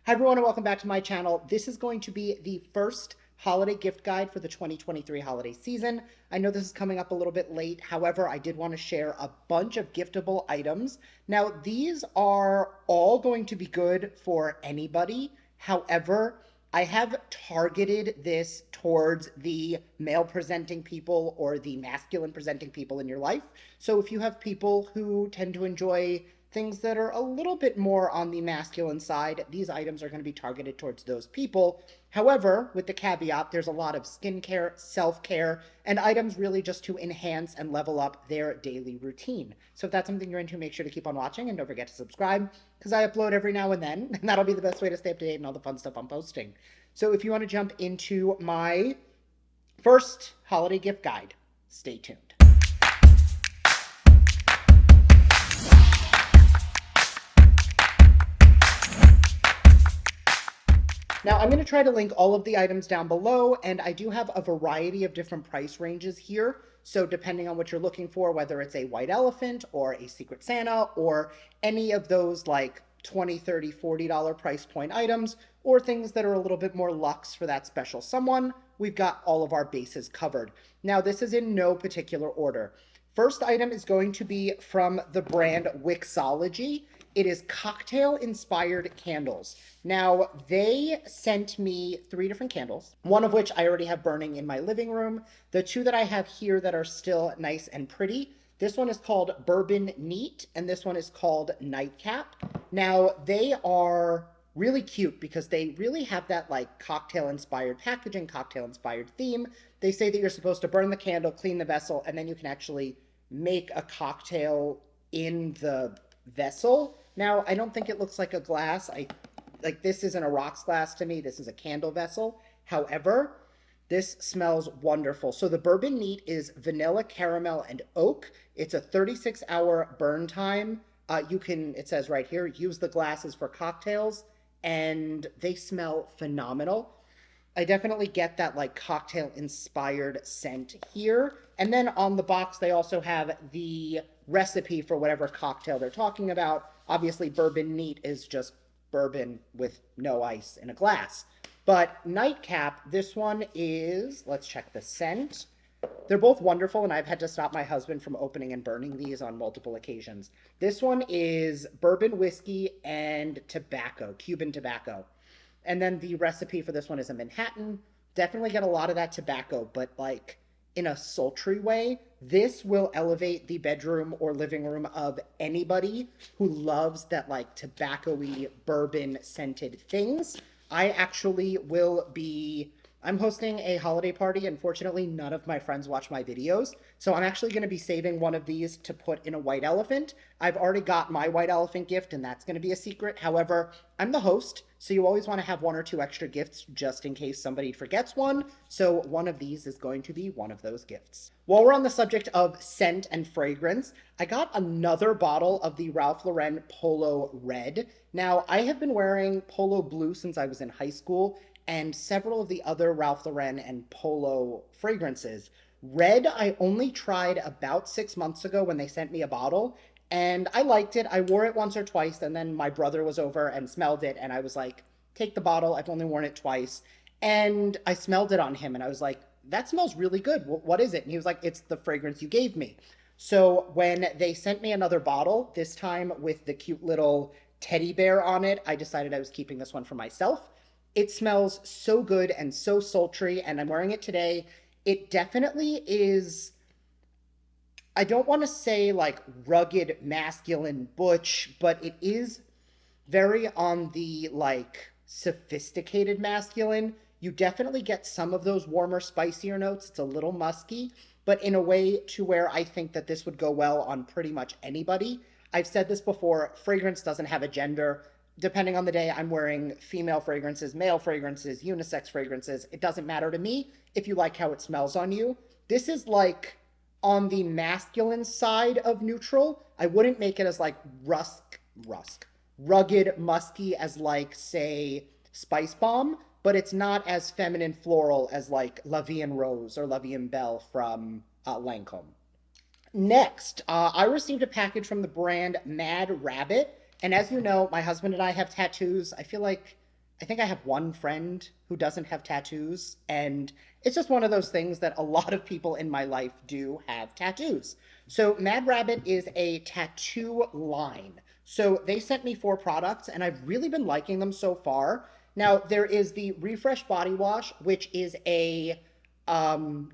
Hi everyone and welcome back to my channel. This is going to be the first holiday gift guide for the 2023 holiday season. I know this is coming up a little bit late. However, I did want to share a bunch of giftable items. Now, these are all going to be good for anybody. However, I have targeted this towards the male presenting people or the masculine presenting people in your life. So if you have people who tend to enjoy things that are a little bit more on the masculine side, these items are going to be targeted towards those people. However, with the caveat, there's a lot of skincare, self-care, and items really just to enhance and level up their daily routine. So if that's something you're into, make sure to keep on watching and don't forget to subscribe because I upload every now and then, and that'll be the best way to stay up to date and all the fun stuff I'm posting. So if you want to jump into my first holiday gift guide, stay tuned. Now, I'm going to try to link all of the items down below, and I do have a variety of different price ranges here. So depending on what you're looking for, whether it's a white elephant or a Secret Santa or any of those like $20, $30, $40 price point items, or things that are a little bit more luxe for that special someone, we've got all of our bases covered. Now, this is in no particular order. First item is going to be from the brand Wixology. It is cocktail-inspired candles. Now, they sent me 3 different candles, one of which I already have burning in my living room. The 2 that I have here that are still nice and pretty, this one is called Bourbon Neat, and this one is called Nightcap. Now, they are really cute because they really have that like cocktail-inspired packaging, cocktail-inspired theme. They say that you're supposed to burn the candle, clean the vessel, and then you can actually make a cocktail in the vessel. Now, I don't think it looks like a glass. Like this isn't a rocks glass to me. This is a candle vessel. However, this smells wonderful. So the Bourbon Neat is vanilla, caramel, and oak. It's a 36-hour burn time. You can, it says right here, use the glasses for cocktails, and they smell phenomenal. I definitely get that like cocktail inspired scent here. And then on the box, they also have the recipe for whatever cocktail they're talking about. Obviously, Bourbon Neat is just bourbon with no ice in a glass. But Nightcap, this one is, let's check the scent. They're both wonderful, and I've had to stop my husband from opening and burning these on multiple occasions. This one is bourbon whiskey and tobacco, Cuban tobacco. And then the recipe for this one is a Manhattan. Definitely get a lot of that tobacco, but like in a sultry way. This will elevate the bedroom or living room of anybody who loves that like tobacco-y, bourbon scented things. I actually will be, I'm hosting a holiday party. Unfortunately, none of my friends watch my videos. So I'm actually going to be saving one of these to put in a white elephant. I've already got my white elephant gift, and that's going to be a secret. However, I'm the host, so you always want to have 1 or 2 extra gifts just in case somebody forgets one. So one of these is going to be one of those gifts. While we're on the subject of scent and fragrance, I got another bottle of the Ralph Lauren Polo Red. Now, I have been wearing Polo Blue since I was in high school, and several of the other Ralph Lauren and Polo fragrances. Red, I only tried about 6 months ago when they sent me a bottle, and I liked it. I wore it once or twice, and then my brother was over and smelled it, and I was like, take the bottle. I've only worn it twice. And I smelled it on him, and I was like, that smells really good. What is it? And he was like, it's the fragrance you gave me. So when they sent me another bottle, this time with the cute little teddy bear on it, I decided I was keeping this one for myself. It smells so good and so sultry, and I'm wearing it today. It definitely is, I don't want to say like rugged, masculine, butch, but it is very on the like sophisticated masculine. You definitely get some of those warmer, spicier notes. It's a little musky, but in a way to where I think that this would go well on pretty much anybody. I've said this before, fragrance doesn't have a gender. Depending on the day, I'm wearing female fragrances, male fragrances, unisex fragrances. It doesn't matter to me if you like how it smells on you. This is like on the masculine side of neutral. I wouldn't make it as like rugged, musky as like, say, Spice Bomb, but it's not as feminine floral as like La Vie en Rose or La Vie en Belle from Lancome. Next, I received a package from the brand Mad Rabbit. And as you know, my husband and I have tattoos. I feel like I think I have one friend who doesn't have tattoos, and it's just one of those things that a lot of people in my life do have tattoos. So Mad Rabbit is a tattoo line. So they sent me 4 products, and I've really been liking them so far. Now, there is the Refresh Body Wash, which is a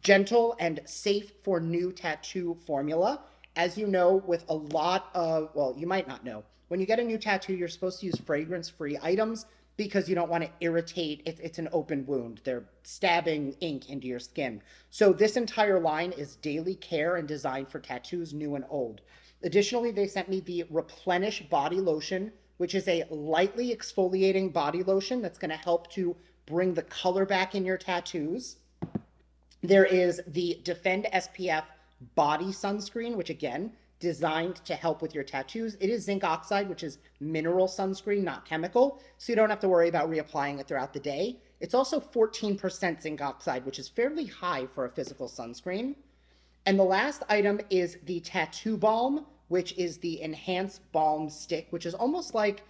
gentle and safe for new tattoo formula. As you know, with a lot of, well, you might not know, when you get a new tattoo, you're supposed to use fragrance free items because you don't want to irritate. It's an open wound. They're stabbing ink into your skin. So, this entire line is daily care and designed for tattoos new and old. Additionally, they sent me the Replenish Body Lotion, which is a lightly exfoliating body lotion that's going to help to bring the color back in your tattoos. There is the Defend SPF body sunscreen, which again, designed to help with your tattoos. It is zinc oxide, which is mineral sunscreen, not chemical, so you don't have to worry about reapplying it throughout the day. It's also 14% zinc oxide, which is fairly high for a physical sunscreen. And the last item is the Tattoo Balm, which is the Enhanced Balm Stick, which is almost like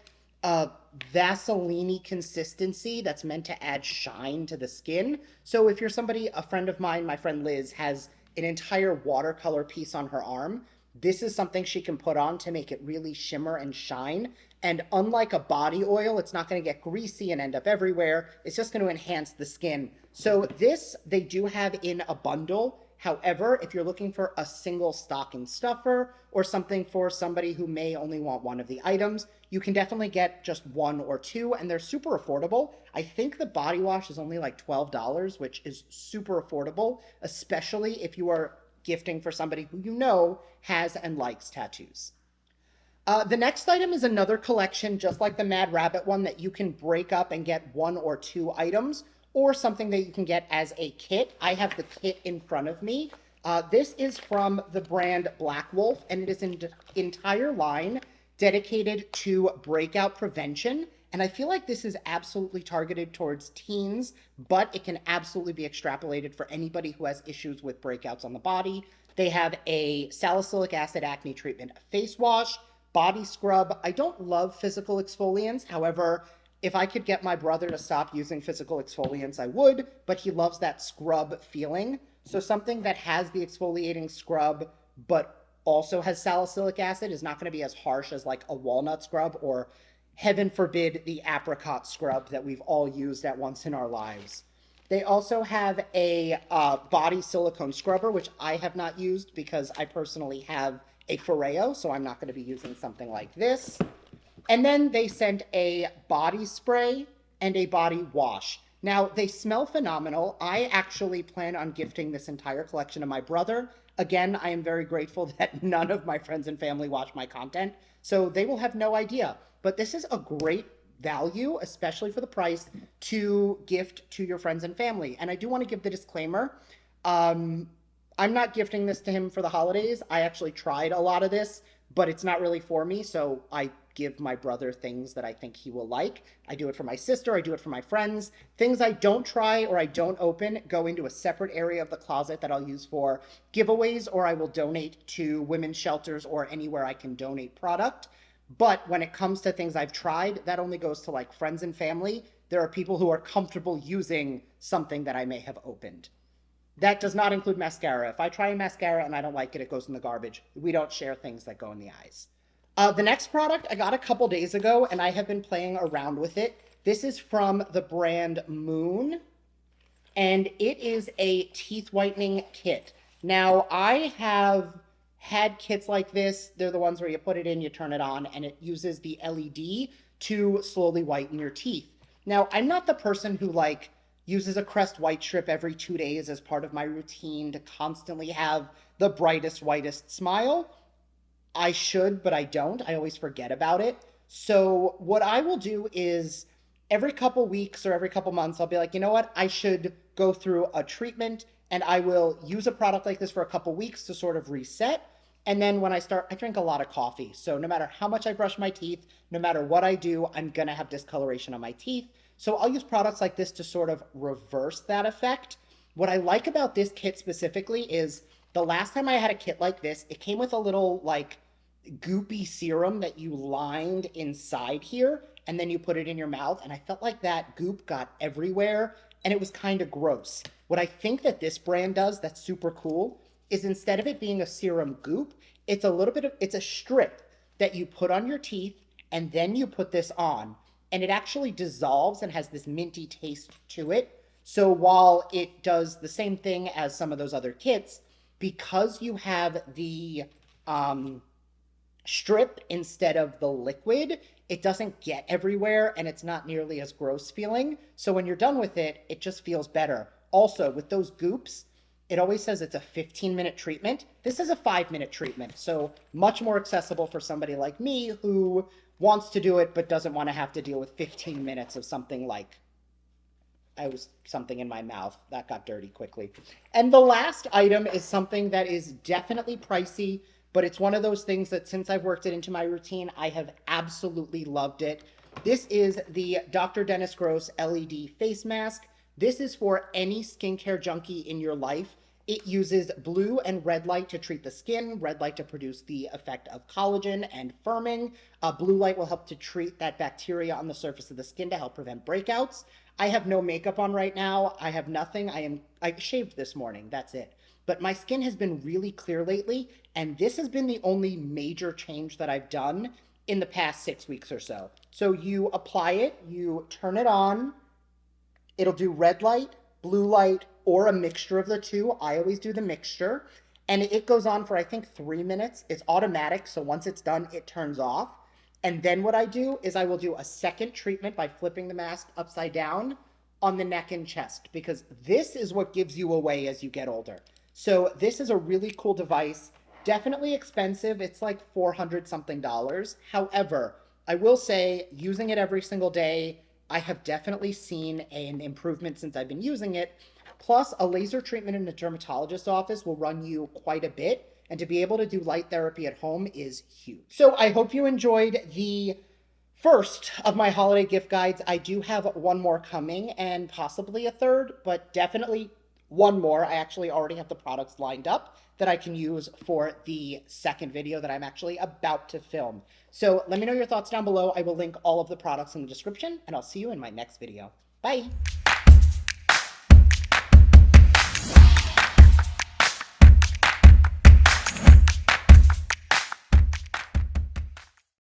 a Vaseline consistency that's meant to add shine to the skin. So if you're somebody, a friend of mine, my friend Liz, has an entire watercolor piece on her arm, this is something she can put on to make it really shimmer and shine. And unlike a body oil, it's not going to get greasy and end up everywhere. It's just going to enhance the skin. So this they do have in a bundle. However, if you're looking for a single stocking stuffer or something for somebody who may only want one of the items, you can definitely get just 1 or 2, and they're super affordable. I think the body wash is only like $12, which is super affordable, especially if you are gifting for somebody who you know has and likes tattoos. The next item is another collection, just like the Mad Rabbit one, that you can break up and get 1 or 2 items, or something that you can get as a kit. I have the kit in front of me. This is from the brand Black Wolf, and it is an entire line dedicated to breakout prevention. And I feel like this is absolutely targeted towards teens, but it can absolutely be extrapolated for anybody who has issues with breakouts on the body. They have a salicylic acid acne treatment face wash, body scrub. I don't love physical exfoliants. However, if I could get my brother to stop using physical exfoliants, I would, but he loves that scrub feeling. So something that has the exfoliating scrub, but also has salicylic acid is not going to be as harsh as like a walnut scrub or, heaven forbid, the apricot scrub that we've all used at once in our lives. They also have a body silicone scrubber, which I have not used because I personally have a Foreo, so I'm not going to be using something like this. And then they sent a body spray and a body wash. Now, they smell phenomenal. I actually plan on gifting this entire collection to my brother. Again, I am very grateful that none of my friends and family watch my content, so they will have no idea. But this is a great value, especially for the price, to gift to your friends and family. And I do want to give the disclaimer. I'm not gifting this to him for the holidays. I actually tried a lot of this, but it's not really for me, so I give my brother things that I think he will like. I do it for my sister, I do it for my friends. Things I don't try or I don't open go into a separate area of the closet that I'll use for giveaways, or I will donate to women's shelters or anywhere I can donate product. But when it comes to things I've tried, that only goes to like friends and family. There are people who are comfortable using something that I may have opened. That does not include mascara. If I try a mascara and I don't like it, it goes in the garbage. We don't share things that go in the eyes. The next product I got a couple days ago, and I have been playing around with it. This is from the brand Moon, and it is a teeth whitening kit. Now, I have had kits like this. They're the ones where you put it in, you turn it on, and it uses the LED to slowly whiten your teeth. Now, I'm not the person who like uses a Crest white strip every 2 days as part of my routine to constantly have the brightest, whitest smile. I should, but I don't. I always forget about it. So what I will do is every couple weeks or every couple months, I'll be like, you know what? I should go through a treatment, and I will use a product like this for a couple weeks to sort of reset. And then when I drink a lot of coffee. So no matter how much I brush my teeth, no matter what I do, I'm going to have discoloration on my teeth. So I'll use products like this to sort of reverse that effect. What I like about this kit specifically is the last time I had a kit like this, it came with a little like goopy serum that you lined inside here, and then you put it in your mouth. And I felt like that goop got everywhere and it was kind of gross. What I think that this brand does that's super cool is instead of it being a serum goop, it's a little bit of, it's a strip that you put on your teeth and then you put this on and it actually dissolves and has this minty taste to it. So while it does the same thing as some of those other kits, because you have the strip instead of the liquid, it doesn't get everywhere and it's not nearly as gross feeling. So when you're done with it, it just feels better. Also, with those goops, it always says it's a 15-minute treatment. This is a 5-minute treatment, so much more accessible for somebody like me who wants to do it but doesn't want to have to deal with 15 minutes of something like something in my mouth. That got dirty quickly. And the last item is something that is definitely pricey, but it's one of those things that since I've worked it into my routine, I have absolutely loved it. This is the Dr. Dennis Gross LED face mask. This is for any skincare junkie in your life. It uses blue and red light to treat the skin, red light to produce the effect of collagen and firming. Blue light will help to treat that bacteria on the surface of the skin to help prevent breakouts. I have no makeup on right now. I have nothing. I shaved this morning. That's it. But my skin has been really clear lately, and this has been the only major change that I've done in the past 6 weeks or so. So you apply it, you turn it on, it'll do red light, blue light, or a mixture of the two. I always do the mixture. And it goes on for, I think, 3 minutes. It's automatic, so once it's done, it turns off. And then what I do is I will do a second treatment by flipping the mask upside down on the neck and chest, because this is what gives you away as you get older. So this is a really cool device. Definitely expensive. It's like $400 something. However, I will say using it every single day, I have definitely seen an improvement since I've been using it. Plus, a laser treatment in a dermatologist's office will run you quite a bit, and to be able to do light therapy at home is huge. So I hope you enjoyed the first of my holiday gift guides. I do have one more coming and possibly a third, but definitely one more. I actually already have the products lined up that I can use for the second video that I'm actually about to film. So let me know your thoughts down below. I will link all of the products in the description, and I'll see you in my next video. Bye.